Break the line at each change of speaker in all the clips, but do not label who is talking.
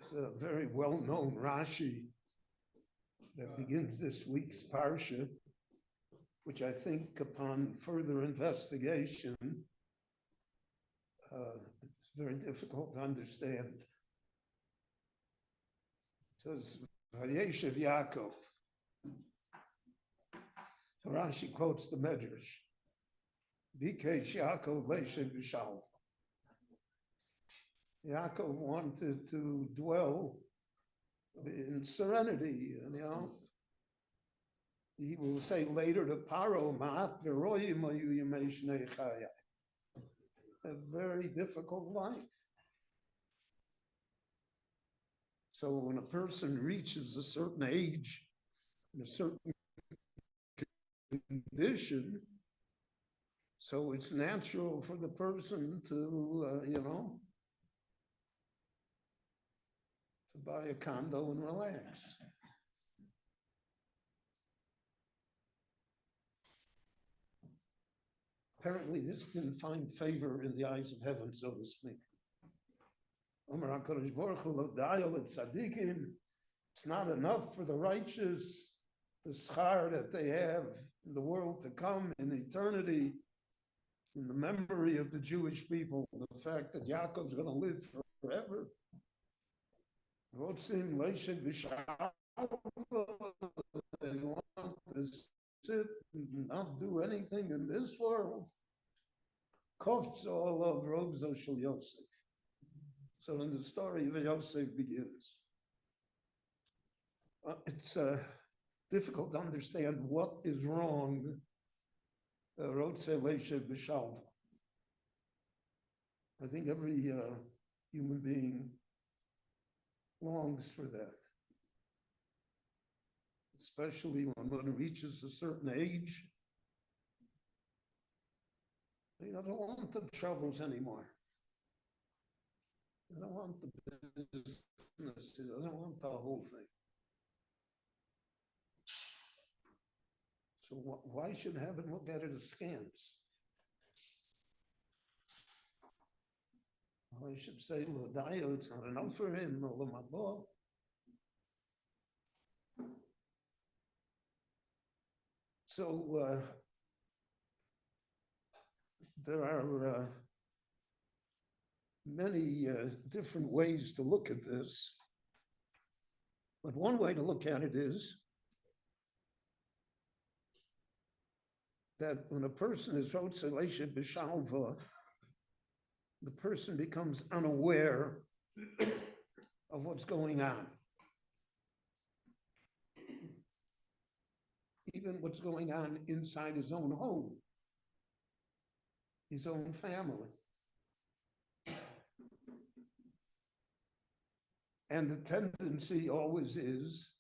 It's a very well-known Rashi that begins this week's parsha, which I think upon further investigation, it's very difficult to understand. It says, Vayeshev Yaakov. So Rashi quotes the Medrash. Bikesh Yaakov Leshev B'Shalva. Yaakov wanted to dwell in serenity, and he will say later to Paro, Ma'at v'royim hayu yemei shnei chayai. A very difficult life. So when a person reaches a certain age, in a certain condition, so it's natural for the person to, to buy a condo and relax. Apparently, this didn't find favor in the eyes of heaven, so to speak. It's not enough for the righteous, the schar that they have in the world to come, in eternity, in the memory of the Jewish people, the fact that Yaakov's going to live forever. They want to sit and not do anything in this world. Kofts all of Rogzo Shel Yosef. So then the story of Yosef begins. It's difficult to understand what is wrong. Rotze Leshev B'Shalva. I think every human being longs for that, especially when one reaches a certain age. They don't want the troubles anymore. They don't want the business. They don't want the whole thing. So why should heaven look at it as scams? I should say, L'Odayo, it's not enough for him, L'Mabo. So there are many different ways to look at this. But one way to look at it is that when a person is Rotze Leshev B'Shalva, the person becomes unaware of what's going on. Even what's going on inside his own home, his own family. And the tendency always is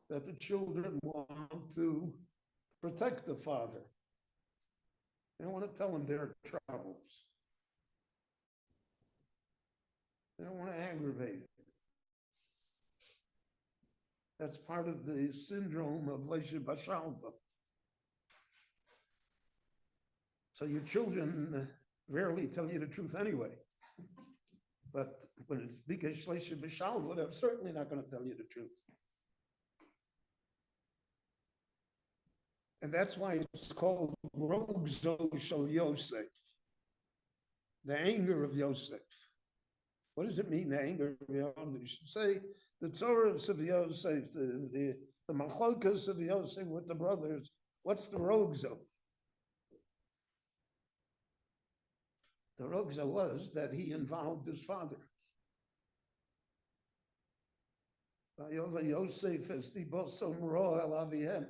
that the children want to protect the father. They don't want to tell him their troubles. They don't want to aggravate it. That's part of the syndrome of Leshev B'Shalva. So your children rarely tell you the truth anyway. But when it's Bikesh Leshev B'Shalva, they're certainly not going to tell you the truth. And that's why it's called Rogzo Shel Yosef, the anger of Yosef. What does it mean, the anger of Yosef? You should say the Tzoros of Yosef, the Machlokas of Yosef with the brothers. What's the Rogzo? The Rogzo was that he involved his father. Yosef as the Bosom Ro El Avihem.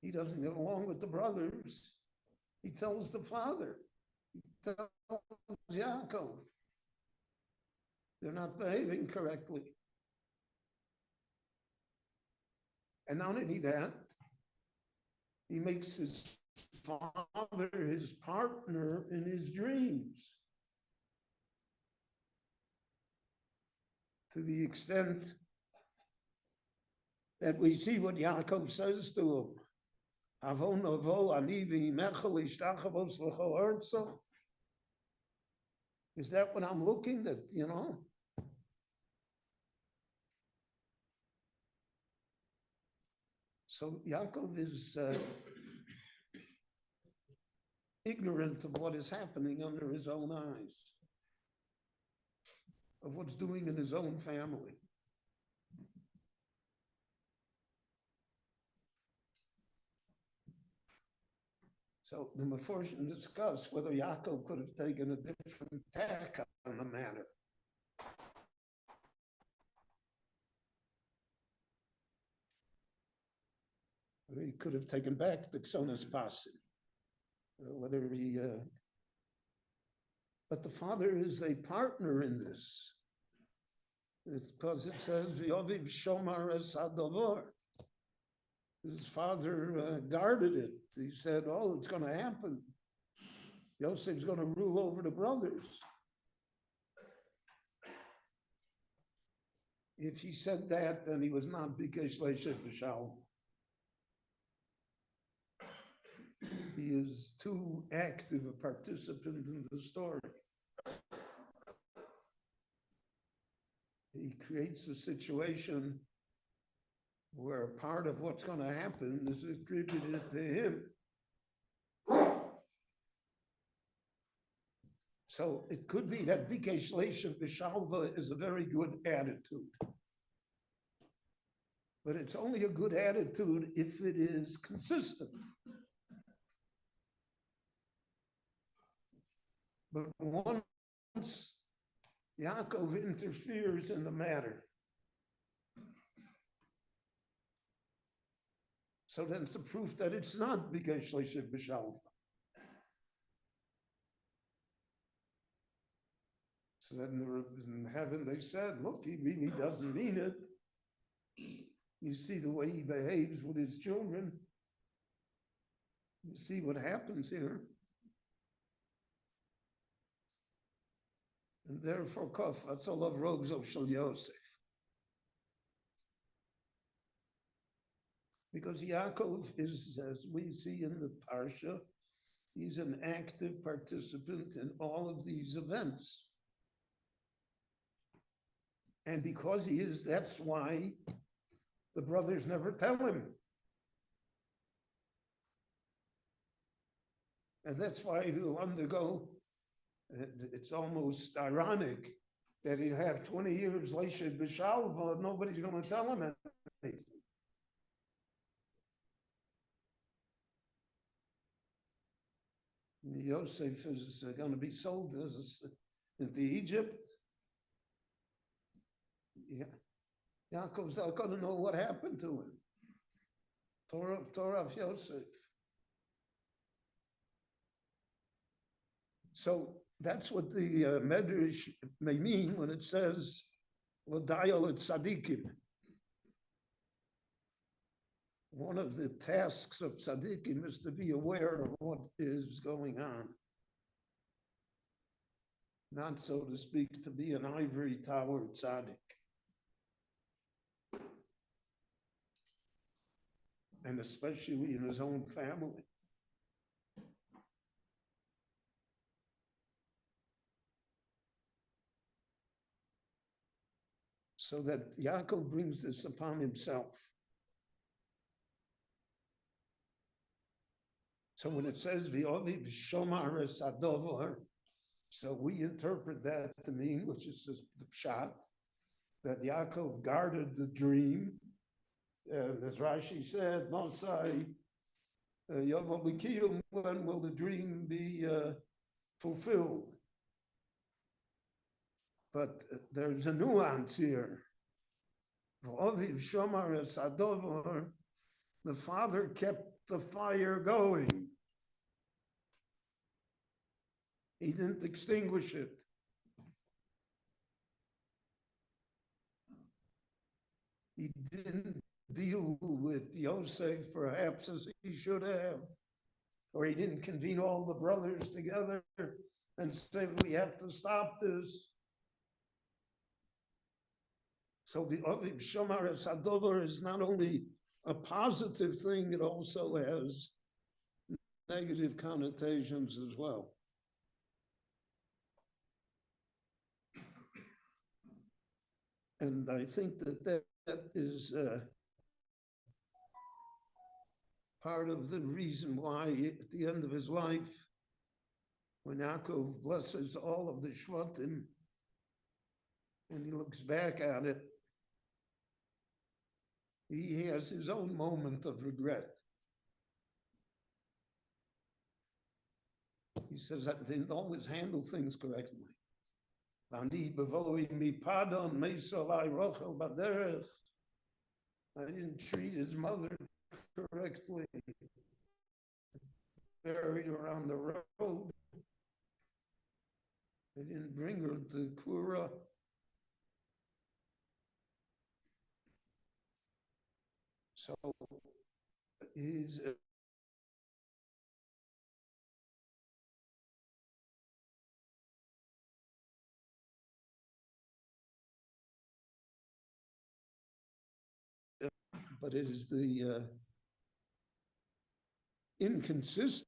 He doesn't get along with the brothers. He tells the father. He tells Yaakov. They're not behaving correctly. And not only that, he makes his father his partner in his dreams. To the extent that we see what Yaakov says to him. Avon ovo anivi mechel ishtachavos lecho artso. Is that what I'm looking at, you know? So Yaakov is ignorant of what is happening under his own eyes, of what's doing in his own family. So the Meforshim discuss whether Yaakov could have taken a different tack on the matter. He could have taken back the Ksonas Pasi. Whether he, but the father is a partner in this. It's because it says, V'yoviv shomar es hadavor. His father guarded it. He said, oh, it's going to happen. Yosef's going to rule over the brothers. If he said that, then he was not Bikesh Leishev B'Shalom. He is too active a participant in the story. He creates a situation where part of what's going to happen is attributed to him. So it could be that Bikesh Leishev B'Shalva is a very good attitude. But it's only a good attitude if it is consistent. But once Yaakov interferes in the matter, so then it's a proof that it's not Bikesh Leishev B'Shalva. So then in heaven they said, look, he really doesn't mean it. You see the way he behaves with his children. You see what happens here. And therefore, Kof, that's all of rogues of Shal Yosef. Because Yaakov is, as we see in the Parsha, he's an active participant in all of these events. And because he is, that's why the brothers never tell him. And that's why he'll undergo. It's almost ironic that he'll have 20 years Leishev B'Shalva, nobody's going to tell him anything. Yosef is going to be sold into Egypt. Yeah. Yaakov's not going to know what happened to him. Torah of Yosef. So that's what the Medrash may mean when it says, L'dayal et tzadikim. One of the tasks of tzadikim is to be aware of what is going on. Not, so to speak, to be an ivory tower tzaddik. And especially in his own family. So that Yaakov brings this upon himself. So when it says V'yoviv shomar es hadavor, so we interpret that to mean, which is the pshat, that Yaakov guarded the dream. And as Rashi said, Mosai, when will the dream be fulfilled? But there's a nuance here. The father kept the fire going. He didn't extinguish it. He didn't deal with Yosef perhaps as he should have. Or he didn't convene all the brothers together and say, we have to stop this. So the Oviv Shomar es Hadovor is not only a positive thing, it also has negative connotations as well. And I think that is part of the reason why at the end of his life, when Yaakov blesses all of the Shvatim, and he looks back at it, he has his own moment of regret. He says, I didn't always handle things correctly. I didn't treat his mother correctly. Buried her on the road. I didn't bring her to Kura. So he's but it is the inconsistency.